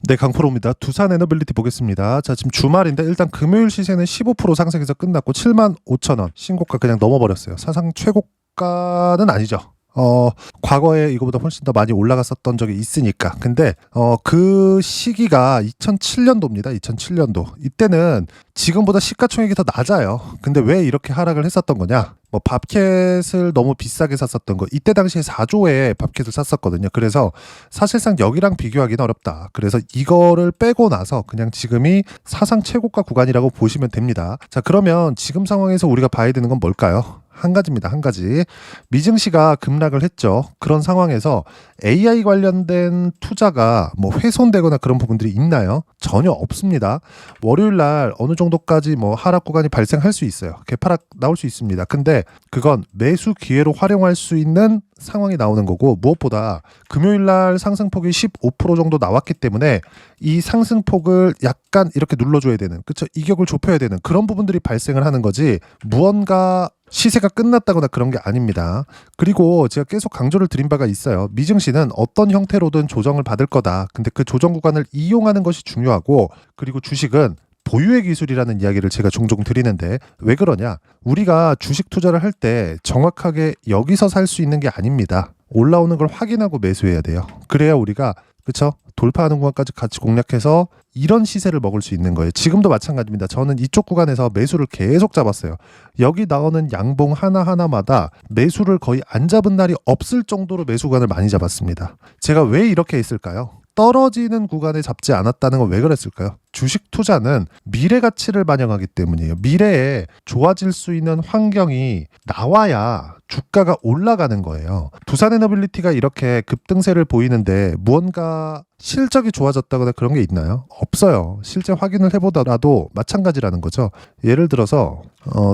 네, 강프로입니다. 두산 에너빌리티 보겠습니다. 자, 지금 주말인데 일단 금요일 시세는 15% 상승해서 끝났고 75,000원 신고가 그냥 넘어버렸어요. 사상 최고가는 아니죠. 과거에 이거보다 훨씬 더 많이 올라갔었던 적이 있으니까. 근데 그 시기가 2007년도입니다. 2007년도. 이때는 지금보다 시가총액이 더 낮아요. 근데 왜 이렇게 하락을 했었던 거냐? 뭐 밥캣을 너무 비싸게 샀었던 거. 이때 당시에 4조에 밥캣을 샀었거든요. 그래서 사실상 여기랑 비교하기는 어렵다. 그래서 이거를 빼고 나서 그냥 지금이 사상 최고가 구간이라고 보시면 됩니다. 자, 그러면 지금 상황에서 우리가 봐야 되는 건 뭘까요? 한 가지입니다. 한 가지. 미증시가 급락을 했죠. 그런 상황에서 AI 관련된 투자가 뭐 훼손되거나 그런 부분들이 있나요? 전혀 없습니다. 월요일 날 어느 정도까지 뭐 하락 구간이 발생할 수 있어요. 개파락 나올 수 있습니다. 근데 그건 매수 기회로 활용할 수 있는 상황이 나오는 거고, 무엇보다 금요일 날 상승폭이 15% 정도 나왔기 때문에 이 상승폭을 약간 이렇게 눌러줘야 되는, 그쵸? 이격을 좁혀야 되는 그런 부분들이 발생을 하는 거지, 무언가 시세가 끝났다거나 그런 게 아닙니다. 그리고 제가 계속 강조를 드린 바가 있어요. 미증시는 어떤 형태로든 조정을 받을 거다. 근데 그 조정 구간을 이용하는 것이 중요하고, 그리고 주식은 보유의 기술이라는 이야기를 제가 종종 드리는데, 왜 그러냐? 우리가 주식 투자를 할 때 정확하게 여기서 살 수 있는 게 아닙니다. 올라오는 걸 확인하고 매수해야 돼요. 그래야 우리가, 그쵸? 돌파하는 구간까지 같이 공략해서 이런 시세를 먹을 수 있는 거예요. 지금도 마찬가지입니다. 저는 이쪽 구간에서 매수를 계속 잡았어요. 여기 나오는 양봉 하나하나마다 매수를 거의 안 잡은 날이 없을 정도로 매수 구간을 많이 잡았습니다. 제가 왜 이렇게 했을까요? 떨어지는 구간에 잡지 않았다는 건 왜 그랬을까요? 주식 투자는 미래 가치를 반영하기 때문이에요. 미래에 좋아질 수 있는 환경이 나와야 주가가 올라가는 거예요. 두산에너빌리티가 이렇게 급등세를 보이는데 무언가 실적이 좋아졌다거나 그런 게 있나요? 없어요. 실제 확인을 해보더라도 마찬가지라는 거죠. 예를 들어서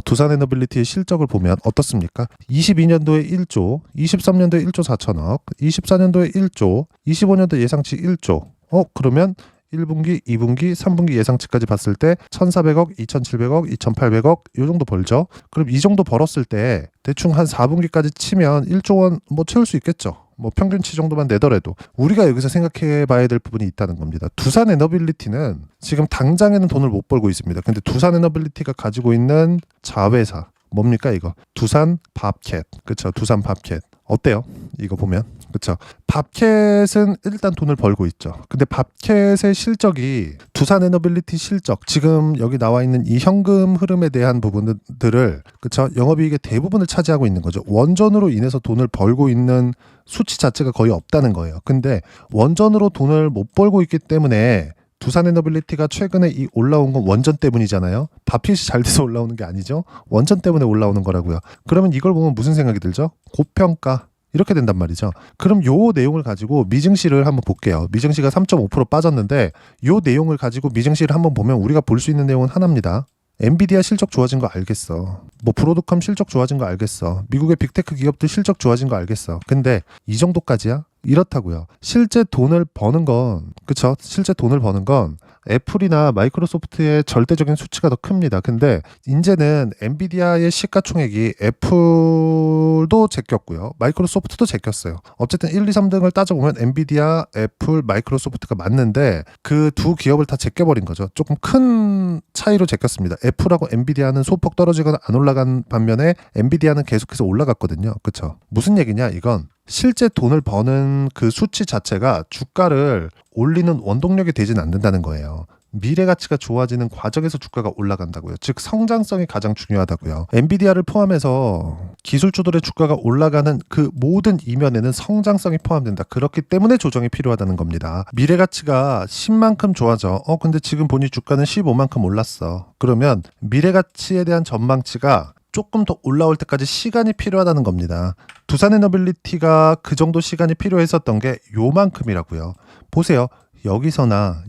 두산에너빌리티의 실적을 보면 어떻습니까? 22년도에 1조, 23년도에 1조 4천억, 24년도에 1조, 25년도 예상치 1조. 그러면 1분기, 2분기, 3분기 예상치까지 봤을 때 1,400억, 2,700억, 2,800억 이 정도 벌죠. 그럼 이 정도 벌었을 때 대충 한 4분기까지 치면 1조 원 뭐 채울 수 있겠죠. 뭐 평균치 정도만 내더라도 우리가 여기서 생각해 봐야 될 부분이 있다는 겁니다. 두산에너빌리티는 지금 당장에는 돈을 못 벌고 있습니다. 근데 두산에너빌리티가 가지고 있는 자회사 뭡니까 이거? 두산 밥캣. 그쵸? 두산 밥캣. 어때요? 이거 보면. 그쵸? 밥캣은 일단 돈을 벌고 있죠. 근데 밥캣의 실적이 두산에너빌리티 실적, 지금 여기 나와 있는 이 현금 흐름에 대한 부분들을, 그쵸? 영업이익의 대부분을 차지하고 있는 거죠. 원전으로 인해서 돈을 벌고 있는 수치 자체가 거의 없다는 거예요. 근데 원전으로 돈을 못 벌고 있기 때문에 두산에너빌리티가 최근에 이 올라온 건 원전 때문이잖아요. 밥핏이 잘 돼서 올라오는 게 아니죠. 원전 때문에 올라오는 거라고요. 그러면 이걸 보면 무슨 생각이 들죠? 고평가. 이렇게 된단 말이죠. 그럼 요 내용을 가지고 미증시를 한번 볼게요. 미증시가 3.5% 빠졌는데 요 내용을 가지고 미증시를 한번 보면 우리가 볼 수 있는 내용은 하나입니다. 엔비디아 실적 좋아진 거 알겠어. 뭐 브로드컴 실적 좋아진 거 알겠어. 미국의 빅테크 기업들 실적 좋아진 거 알겠어. 근데 이 정도까지야? 이렇다고요. 실제 돈을 버는 건, 그쵸? 실제 돈을 버는 건 애플이나 마이크로소프트의 절대적인 수치가 더 큽니다. 근데 이제는 엔비디아의 시가총액이 애플도 제꼈고요. 마이크로소프트도 제꼈어요. 어쨌든 1, 2, 3등을 따져보면 엔비디아, 애플, 마이크로소프트가 맞는데 그 두 기업을 다 제껴버린 거죠. 조금 큰 차이로 제꼈습니다. 애플하고 엔비디아는 소폭 떨어지거나 안 올라간 반면에 엔비디아는 계속해서 올라갔거든요. 그쵸? 무슨 얘기냐 이건. 실제 돈을 버는 그 수치 자체가 주가를 올리는 원동력이 되진 않는다는 거예요. 미래 가치가 좋아지는 과정에서 주가가 올라간다고요. 즉 성장성이 가장 중요하다고요. 엔비디아를 포함해서 기술주들의 주가가 올라가는 그 모든 이면에는 성장성이 포함된다. 그렇기 때문에 조정이 필요하다는 겁니다. 미래 가치가 10만큼 좋아져. 근데 지금 보니 주가는 15만큼 올랐어. 그러면 미래 가치에 대한 전망치가 조금 더 올라올 때까지 시간이 필요하다는 겁니다. 두산에너빌리티가 그 정도 시간이 필요했었던 게 요만큼이라고요. 보세요. 여기서나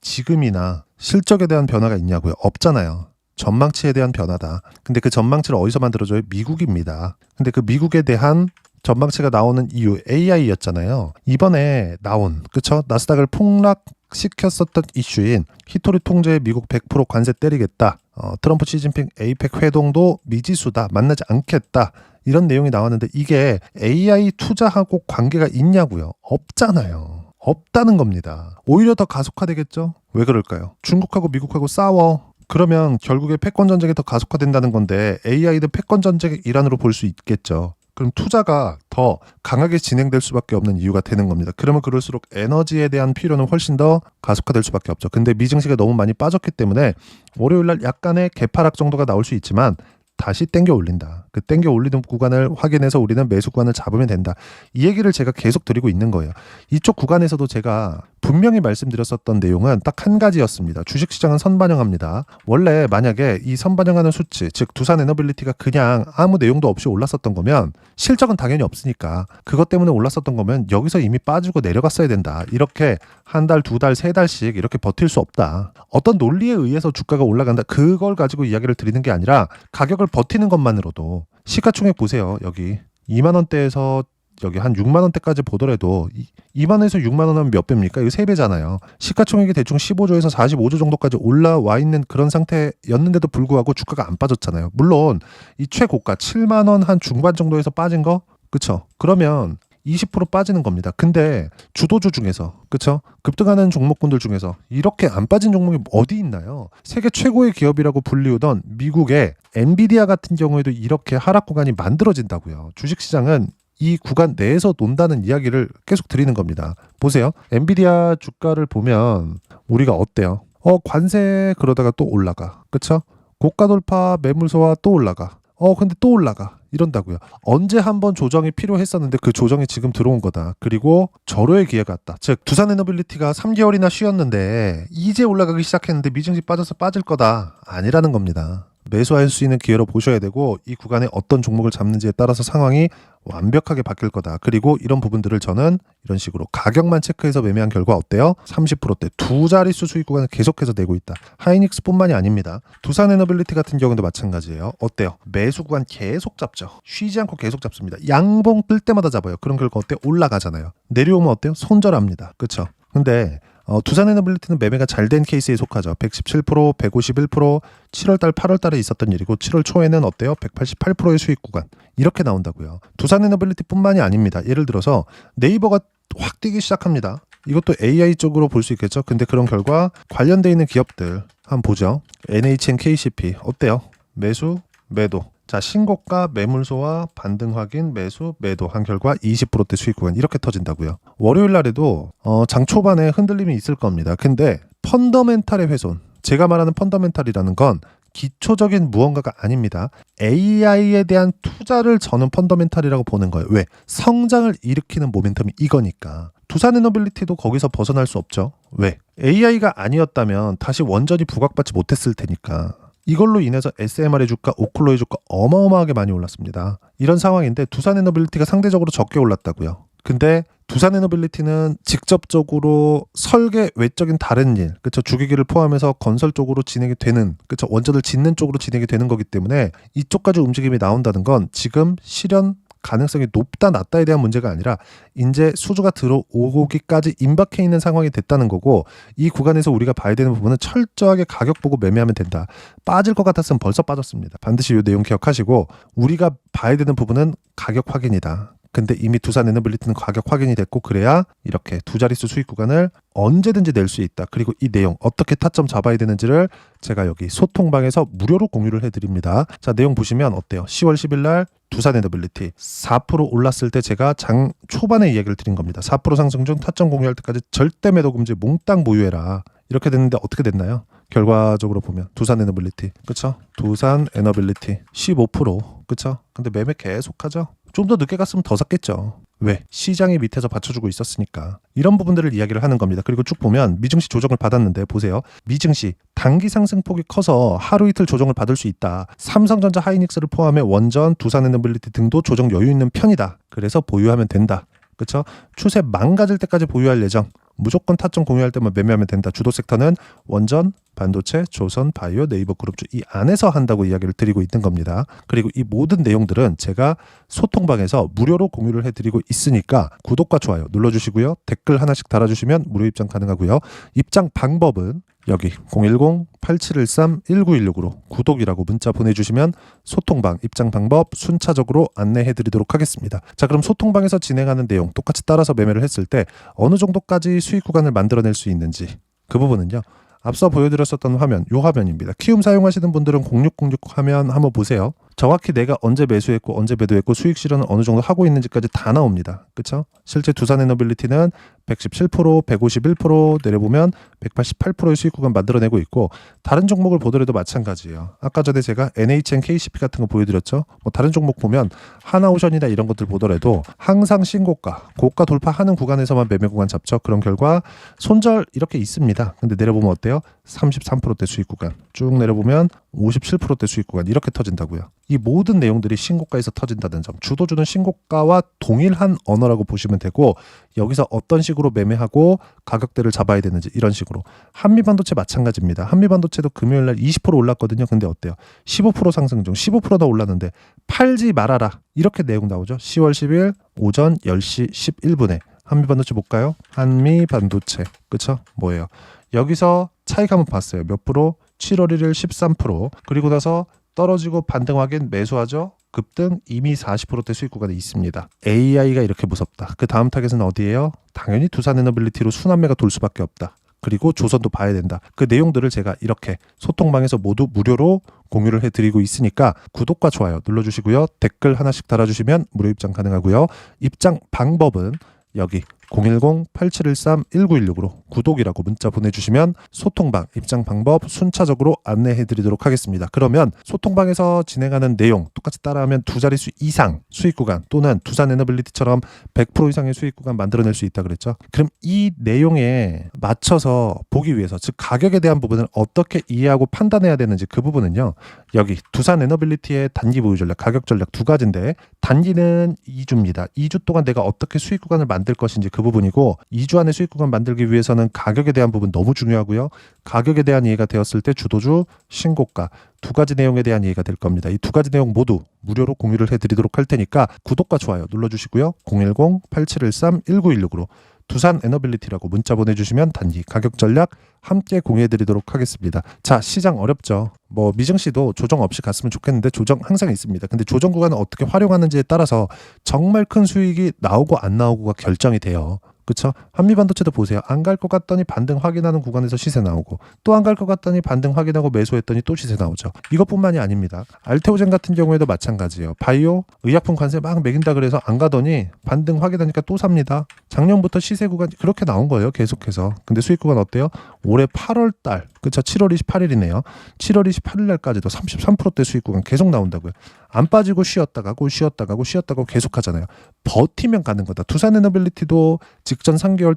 지금이나 실적에 대한 변화가 있냐고요? 없잖아요. 전망치에 대한 변화다. 근데 그 전망치를 어디서 만들어줘요? 미국입니다. 근데 그 미국에 대한 전망치가 나오는 이유 AI였잖아요. 이번에 나온, 그쵸? 나스닥을 폭락시켰었던 이슈인 히토리 통제에 미국 100% 관세 때리겠다. 트럼프 시진핑 에이펙 회동도 미지수다. 만나지 않겠다. 이런 내용이 나왔는데 이게 AI 투자하고 관계가 있냐고요? 없잖아요. 없다는 겁니다. 오히려 더 가속화되겠죠? 왜 그럴까요? 중국하고 미국하고 싸워. 그러면 결국에 패권 전쟁이 더 가속화된다는 건데 AI도 패권 전쟁의 일환으로 볼 수 있겠죠. 그럼 투자가 더 강하게 진행될 수밖에 없는 이유가 되는 겁니다. 그러면 그럴수록 에너지에 대한 필요는 훨씬 더 가속화될 수밖에 없죠. 근데 미증시가 너무 많이 빠졌기 때문에 월요일날 약간의 개파락 정도가 나올 수 있지만 다시 땡겨 올린다. 그 땡겨 올리는 구간을 확인해서 우리는 매수 구간을 잡으면 된다. 이 얘기를 제가 계속 드리고 있는 거예요. 이쪽 구간에서도 제가 분명히 말씀드렸었던 내용은 딱 한 가지였습니다. 주식시장은 선반영합니다. 원래 만약에 이 선반영하는 수치, 즉 두산에너빌리티가 그냥 아무 내용도 없이 올랐었던 거면 실적은 당연히 없으니까 그것 때문에 올랐었던 거면 여기서 이미 빠지고 내려갔어야 된다. 이렇게 한 달, 두 달, 세 달씩 이렇게 버틸 수 없다. 어떤 논리에 의해서 주가가 올라간다. 그걸 가지고 이야기를 드리는 게 아니라 가격을 버티는 것만으로도 시가총액 보세요. 여기 2만 원대에서 여기 한 6만 원대까지 보더라도 2만 원에서 6만 원 하면 몇 배입니까? 이거 3배잖아요. 시가총액이 대충 15조에서 45조 정도까지 올라와 있는 그런 상태였는데도 불구하고 주가가 안 빠졌잖아요. 물론 이 최고가 7만 원 한 중반 정도에서 빠진 거 그쵸? 그러면 20% 빠지는 겁니다. 근데 주도주 중에서 그쵸? 급등하는 종목군들 중에서 이렇게 안 빠진 종목이 어디 있나요? 세계 최고의 기업이라고 불리우던 미국의 엔비디아 같은 경우에도 이렇게 하락 구간이 만들어진다고요. 주식시장은 이 구간 내에서 논다는 이야기를 계속 드리는 겁니다. 보세요. 엔비디아 주가를 보면 우리가 어때요? 관세 그러다가 또 올라가. 그쵸? 고가 돌파 매물소와 또 올라가. 근데 또 올라가. 이런다고요. 언제 한번 조정이 필요했었는데 그 조정이 지금 들어온 거다. 그리고 절호의 기회가 왔다. 즉 두산에너빌리티가 3개월이나 쉬었는데 이제 올라가기 시작했는데 미증시 빠져서 빠질 거다. 아니라는 겁니다. 매수할 수 있는 기회로 보셔야 되고 이 구간에 어떤 종목을 잡는지에 따라서 상황이 완벽하게 바뀔 거다. 그리고 이런 부분들을 저는 이런 식으로 가격만 체크해서 매매한 결과 어때요? 30%대 두 자릿수 수익 구간을 계속해서 내고 있다. 하이닉스뿐만이 아닙니다. 두산에너빌리티 같은 경우도 마찬가지예요. 어때요? 매수 구간 계속 잡죠. 쉬지 않고 계속 잡습니다. 양봉 뜰 때마다 잡아요. 그런 결과 어때요? 올라가잖아요. 내려오면 어때요? 손절합니다. 그렇죠? 근데 두산에너빌리티는 매매가 잘 된 케이스에 속하죠. 117%, 151%, 7월달, 8월달에 있었던 일이고 7월 초에는 어때요? 188%의 수익 구간 이렇게 나온다고요. 두산에너빌리티뿐만이 아닙니다. 예를 들어서 네이버가 확 뛰기 시작합니다. 이것도 AI 쪽으로 볼 수 있겠죠. 근데 그런 결과 관련돼 있는 기업들 한번 보죠. NHN KCP 어때요? 매수, 매도. 자, 신고가 매물소와 반등 확인 매수 매도 한 결과 20%대 수익 구간 이렇게 터진다고요. 월요일 날에도 장 초반에 흔들림이 있을 겁니다. 근데 펀더멘탈의 훼손, 제가 말하는 펀더멘탈이라는 건 기초적인 무언가가 아닙니다. AI에 대한 투자를 저는 펀더멘탈이라고 보는 거예요. 왜? 성장을 일으키는 모멘텀이 이거니까. 두산에너빌리티도 거기서 벗어날 수 없죠. 왜? AI가 아니었다면 다시 원전이 부각받지 못했을 테니까. 이걸로 인해서 SMR의 주가, 오클로의 주가 어마어마하게 많이 올랐습니다. 이런 상황인데 두산에너빌리티가 상대적으로 적게 올랐다고요. 근데 두산에너빌리티는 직접적으로 설계 외적인 다른 일, 그쵸? 주기기를 포함해서 건설 쪽으로 진행이 되는, 그쵸? 원전을 짓는 쪽으로 진행이 되는 거기 때문에 이쪽까지 움직임이 나온다는 건 지금 실현 가능성이 높다 낮다에 대한 문제가 아니라 이제 수주가 들어오기까지 임박해 있는 상황이 됐다는 거고 이 구간에서 우리가 봐야 되는 부분은 철저하게 가격 보고 매매하면 된다. 빠질 것 같았으면 벌써 빠졌습니다. 반드시 이 내용 기억하시고 우리가 봐야 되는 부분은 가격 확인이다. 근데 이미 두산에너빌리티는 가격 확인이 됐고 그래야 이렇게 두 자릿수 수익 구간을 언제든지 낼 수 있다. 그리고 이 내용 어떻게 타점 잡아야 되는지를 제가 여기 소통방에서 무료로 공유를 해드립니다. 자, 내용 보시면 어때요? 10월 10일 날 두산에너빌리티 4% 올랐을 때 제가 장 초반에 이야기를 드린 겁니다. 4% 상승 중 타점 공유할 때까지 절대 매도 금지 몽땅 보유해라. 이렇게 됐는데 어떻게 됐나요? 결과적으로 보면 두산에너빌리티 그쵸? 두산에너빌리티 15% 그쵸? 근데 매매 계속하죠? 좀 더 늦게 갔으면 더 샀겠죠. 왜? 시장이 밑에서 받쳐주고 있었으니까. 이런 부분들을 이야기를 하는 겁니다. 그리고 쭉 보면 미증시 조정을 받았는데 보세요. 미증시 단기 상승폭이 커서 하루 이틀 조정을 받을 수 있다. 삼성전자 하이닉스를 포함해 원전, 두산에너빌리티 등도 조정 여유 있는 편이다. 그래서 보유하면 된다. 그쵸? 추세 망가질 때까지 보유할 예정. 무조건 타점 공유할 때만 매매하면 된다. 주도 섹터는 원전, 반도체, 조선, 바이오, 네이버 그룹주 이 안에서 한다고 이야기를 드리고 있는 겁니다. 그리고 이 모든 내용들은 제가 소통방에서 무료로 공유를 해드리고 있으니까 구독과 좋아요 눌러주시고요. 댓글 하나씩 달아주시면 무료 입장 가능하고요. 입장 방법은 여기 010-8713-1916으로 구독이라고 문자 보내주시면 소통방 입장 방법 순차적으로 안내해드리도록 하겠습니다. 자, 그럼 소통방에서 진행하는 내용 똑같이 따라서 매매를 했을 때 어느 정도까지 수익 구간을 만들어낼 수 있는지 그 부분은요. 앞서 보여드렸었던 화면, 이 화면입니다. 키움 사용하시는 분들은 0606 화면 한번 보세요. 정확히 내가 언제 매수했고 언제 매도했고 수익 실현을 어느 정도 하고 있는지까지 다 나옵니다. 그렇죠? 실제 두산에너빌리티는 117%, 151% 내려보면 188%의 수익 구간 만들어내고 있고 다른 종목을 보더라도 마찬가지예요. 아까 전에 제가 NHN, KCP 같은 거 보여드렸죠. 뭐 다른 종목 보면 하나오션이나 이런 것들 보더라도 항상 신고가, 고가 돌파하는 구간에서만 매매 구간 잡죠. 그런 결과 손절 이렇게 있습니다. 근데 내려보면 어때요? 33%대 수익 구간 쭉 내려보면 57%대 수익 구간 이렇게 터진다고요. 이 모든 내용들이 신고가에서 터진다는 점, 주도주는 신고가와 동일한 언어라고 보시면 되고 여기서 어떤 식으로 매매하고 가격대를 잡아야 되는지 이런 식으로. 한미반도체 마찬가지입니다. 한미반도체도 금요일날 20% 올랐거든요. 근데 어때요? 15% 상승 중 15%더 올랐는데 팔지 말아라 이렇게 내용 나오죠. 10월 10일 오전 10시 11분에 한미반도체 볼까요? 한미반도체 그쵸? 뭐예요? 여기서 차이가 한번 봤어요. 몇 프로? 7월 1일 13%. 그리고 나서 떨어지고 반등 확인 매수하죠. 급등 이미 40%대 수익 구간에 있습니다. AI가 이렇게 무섭다. 그 다음 타겟은 어디예요? 당연히 두산에너빌리티로 순환매가 돌 수밖에 없다. 그리고 조선도 봐야 된다. 그 내용들을 제가 이렇게 소통방에서 모두 무료로 공유를 해드리고 있으니까 구독과 좋아요 눌러주시고요. 댓글 하나씩 달아주시면 무료 입장 가능하고요. 입장 방법은 여기 010-8713-1916으로 구독이라고 문자 보내주시면 소통방 입장 방법 순차적으로 안내해드리도록 하겠습니다. 그러면 소통방에서 진행하는 내용 똑같이 따라하면 두 자릿수 이상 수익 구간 또는 두산에너빌리티처럼 100% 이상의 수익 구간 만들어낼 수 있다 그랬죠. 그럼 이 내용에 맞춰서 보기 위해서 즉 가격에 대한 부분을 어떻게 이해하고 판단해야 되는지 그 부분은요. 여기 두산에너빌리티의 단기 보유 전략, 가격 전략 두 가지인데 단기는 2주입니다. 2주 동안 내가 어떻게 수익 구간을 만들 것인지 그 부분이고 2주 안에 수익 구간 만들기 위해서는 가격에 대한 부분 너무 중요하고요. 가격에 대한 이해가 되었을 때 주도주, 신고가 두 가지 내용에 대한 이해가 될 겁니다. 이 두 가지 내용 모두 무료로 공유를 해드리도록 할 테니까 구독과 좋아요 눌러주시고요. 010-8713-1916으로 두산에너빌리티라고 문자 보내주시면 단기 가격 전략 함께 공유해드리도록 하겠습니다. 자, 시장 어렵죠. 뭐 미증시도 조정 없이 갔으면 좋겠는데 조정 항상 있습니다. 근데 조정 구간을 어떻게 활용하는지에 따라서 정말 큰 수익이 나오고 안 나오고가 결정이 돼요. 그렇죠? 한미반도체도 보세요. 안 갈 것 같더니 반등 확인하는 구간에서 시세 나오고 또 안 갈 것 같더니 반등 확인하고 매수했더니 또 시세 나오죠. 이것뿐만이 아닙니다. 알테오젠 같은 경우에도 마찬가지예요. 바이오, 의약품 관세 막 매긴다 그래서 안 가더니 반등 확인하니까 또 삽니다. 작년부터 시세 구간 그렇게 나온 거예요. 계속해서. 근데 수익 구간 어때요? 올해 8월 달, 그렇죠? 7월 28일이네요. 7월 28일 날까지도 33%대 수익 구간 계속 나온다고요. 안 빠지고 쉬었다 가고 쉬었다 가고 쉬었다 가고 계속 하잖아요. 버티면 가는 거다. 두산에너빌리티도 직전 3개월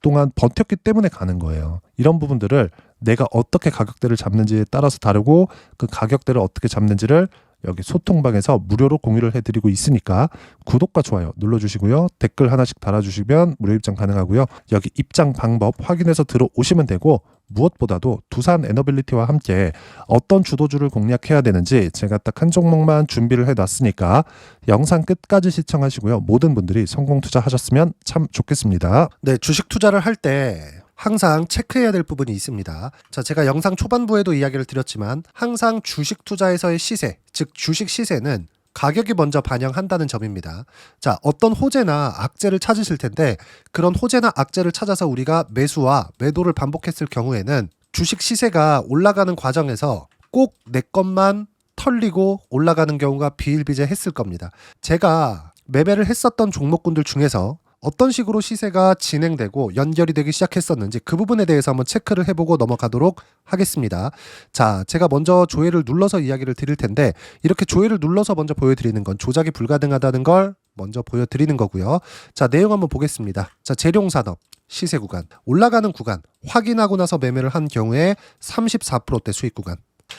동안 버텼기 때문에 가는 거예요. 이런 부분들을 내가 어떻게 가격대를 잡는지에 따라서 다르고 그 가격대를 어떻게 잡는지를 여기 소통방에서 무료로 공유를 해드리고 있으니까 구독과 좋아요 눌러주시고요. 댓글 하나씩 달아주시면 무료 입장 가능하고요. 여기 입장 방법 확인해서 들어오시면 되고 무엇보다도 두산에너빌리티와 함께 어떤 주도주를 공략해야 되는지 제가 딱 한 종목만 준비를 해놨으니까 영상 끝까지 시청하시고요. 모든 분들이 성공 투자하셨으면 참 좋겠습니다. 네, 주식 투자를 할 때 항상 체크해야 될 부분이 있습니다. 자, 제가 영상 초반부에도 이야기를 드렸지만 항상 주식 투자에서의 시세, 즉 주식 시세는 가격이 먼저 반영한다는 점입니다. 자, 어떤 호재나 악재를 찾으실 텐데 그런 호재나 악재를 찾아서 우리가 매수와 매도를 반복했을 경우에는 주식 시세가 올라가는 과정에서 꼭 내 것만 털리고 올라가는 경우가 비일비재했을 겁니다. 제가 매매를 했었던 종목군들 중에서 어떤 식으로 시세가 진행되고 연결이 되기 시작했었는지 그 부분에 대해서 한번 체크를 해보고 넘어가도록 하겠습니다. 자, 제가 먼저 조회를 눌러서 이야기를 드릴 텐데 이렇게 조회를 눌러서 먼저 보여드리는 건 조작이 불가능하다는 걸 먼저 보여드리는 거고요. 자, 내용 한번 보겠습니다. 자, 재룡산업 시세 구간 올라가는 구간 확인하고 나서 매매를 한 경우에 34%대 수익 구간.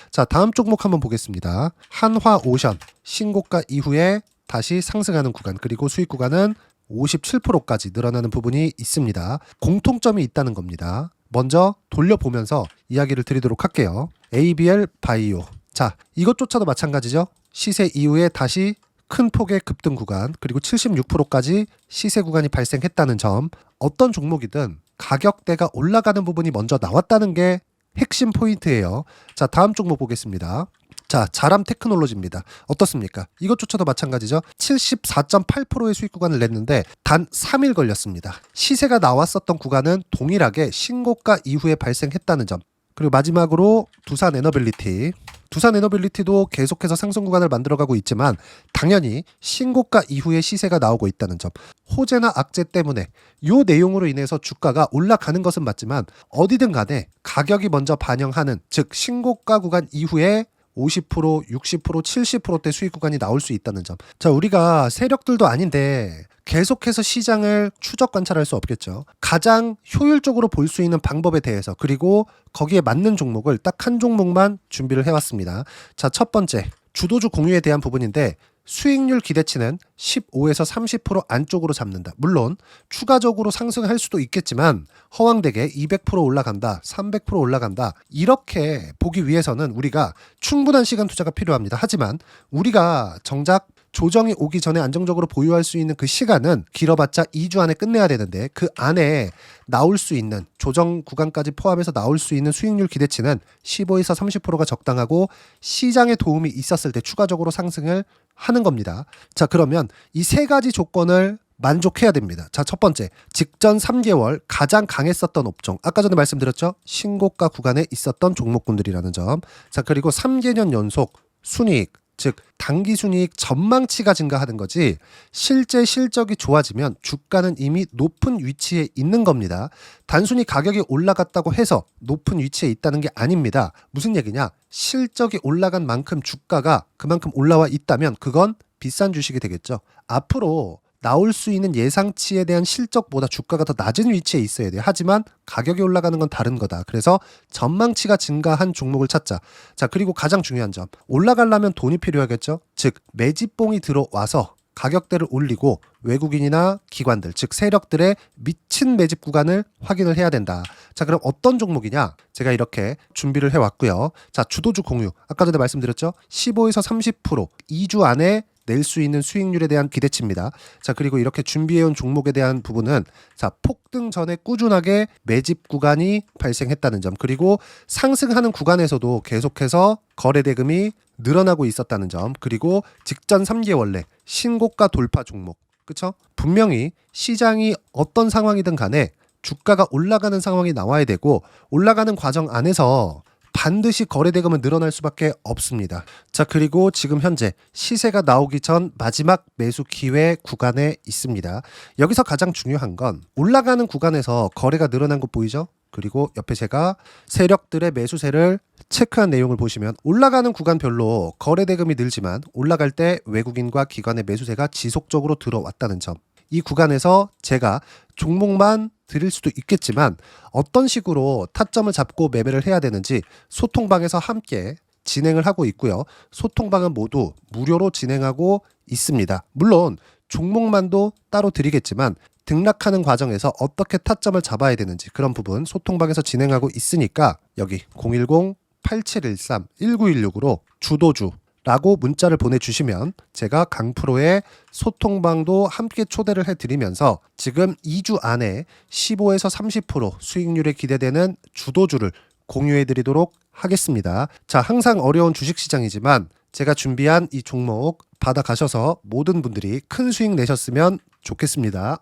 자, 다음 종목 한번 보겠습니다. 한화오션 신고가 이후에 다시 상승하는 구간 그리고 수익 구간은 57%까지 늘어나는 부분이 있습니다. 공통점이 있다는 겁니다. 먼저 돌려보면서 이야기를 드리도록 할게요. ABL 바이오. 자, 이것조차도 마찬가지죠. 시세 이후에 다시 큰 폭의 급등 구간, 그리고 76%까지 시세 구간이 발생했다는 점. 어떤 종목이든 가격대가 올라가는 부분이 먼저 나왔다는 게 핵심 포인트예요. 자, 다음 종목 보겠습니다. 자, 자람 테크놀로지입니다. 어떻습니까? 이것조차도 마찬가지죠. 74.8%의 수익 구간을 냈는데 단 3일 걸렸습니다. 시세가 나왔었던 구간은 동일하게 신고가 이후에 발생했다는 점. 그리고 마지막으로 두산 에너빌리티. 두산 에너빌리티도 계속해서 상승 구간을 만들어가고 있지만 당연히 신고가 이후에 시세가 나오고 있다는 점. 호재나 악재 때문에 이 내용으로 인해서 주가가 올라가는 것은 맞지만 어디든 간에 가격이 먼저 반영하는, 즉 신고가 구간 이후에 50%, 60%, 70%대 수익 구간이 나올 수 있다는 점. 자, 우리가 세력들도 아닌데 계속해서 시장을 추적 관찰할 수 없겠죠. 가장 효율적으로 볼 수 있는 방법에 대해서, 그리고 거기에 맞는 종목을 딱 한 종목만 준비를 해왔습니다. 자, 첫 번째 주도주 공유에 대한 부분인데 수익률 기대치는 15에서 30% 안쪽으로 잡는다. 물론 추가적으로 상승할 수도 있겠지만 허황되게 200% 올라간다, 300% 올라간다, 이렇게 보기 위해서는 우리가 충분한 시간 투자가 필요합니다. 하지만 우리가 정작 조정이 오기 전에 안정적으로 보유할 수 있는 그 시간은 길어봤자 2주 안에 끝내야 되는데, 그 안에 나올 수 있는 조정 구간까지 포함해서 나올 수 있는 수익률 기대치는 15에서 30%가 적당하고 시장에 도움이 있었을 때 추가적으로 상승을 하는 겁니다. 자, 그러면 이 세 가지 조건을 만족해야 됩니다. 자, 첫 번째, 직전 3개월 가장 강했었던 업종. 아까 전에 말씀드렸죠? 신고가 구간에 있었던 종목군들이라는 점. 자, 그리고 3개년 연속 순이익, 즉 단기 순이익 전망치가 증가하는 거지 실제 실적이 좋아지면 주가는 이미 높은 위치에 있는 겁니다. 단순히 가격이 올라갔다고 해서 높은 위치에 있다는 게 아닙니다. 무슨 얘기냐? 실적이 올라간 만큼 주가가 그만큼 올라와 있다면 그건 비싼 주식이 되겠죠. 앞으로 나올 수 있는 예상치에 대한 실적보다 주가가 더 낮은 위치에 있어야 돼요. 하지만 가격이 올라가는 건 다른 거다. 그래서 전망치가 증가한 종목을 찾자. 자, 그리고 가장 중요한 점. 올라가려면 돈이 필요하겠죠. 즉 매집봉이 들어와서 가격대를 올리고 외국인이나 기관들, 즉 세력들의 미친 매집 구간을 확인을 해야 된다. 자, 그럼 어떤 종목이냐? 제가 이렇게 준비를 해왔고요. 자, 주도주 공유. 아까 전에 말씀드렸죠. 15에서 30% 2주 안에 낼 수 있는 수익률에 대한 기대치입니다. 자, 그리고 이렇게 준비해온 종목에 대한 부분은, 자, 폭등 전에 꾸준하게 매집 구간이 발생했다는 점, 그리고 상승하는 구간에서도 계속해서 거래 대금이 늘어나고 있었다는 점, 그리고 직전 3개월 내 신고가 돌파 종목. 그쵸? 분명히 시장이 어떤 상황이든 간에 주가가 올라가는 상황이 나와야 되고, 올라가는 과정 안에서 반드시 거래 대금은 늘어날 수밖에 없습니다. 자, 그리고 지금 현재 시세가 나오기 전 마지막 매수 기회 구간에 있습니다. 여기서 가장 중요한 건 올라가는 구간에서 거래가 늘어난 거 보이죠? 그리고 옆에 제가 세력들의 매수세를 체크한 내용을 보시면 올라가는 구간별로 거래 대금이 늘지만 올라갈 때 외국인과 기관의 매수세가 지속적으로 들어왔다는 점. 이 구간에서 제가 종목만 드릴 수도 있겠지만 어떤 식으로 타점을 잡고 매매를 해야 되는지 소통방에서 함께 진행을 하고 있고요. 소통방은 모두 무료로 진행하고 있습니다. 물론 종목만도 따로 드리겠지만 등락하는 과정에서 어떻게 타점을 잡아야 되는지 그런 부분 소통방에서 진행하고 있으니까 여기 010-8713-1916으로 주도주 라고 문자를 보내주시면 제가 강프로의 소통방도 함께 초대를 해드리면서 지금 2주 안에 15에서 30% 수익률에 기대되는 주도주를 공유해드리도록 하겠습니다. 자, 항상 어려운 주식시장이지만 제가 준비한 이 종목 받아가셔서 모든 분들이 큰 수익 내셨으면 좋겠습니다.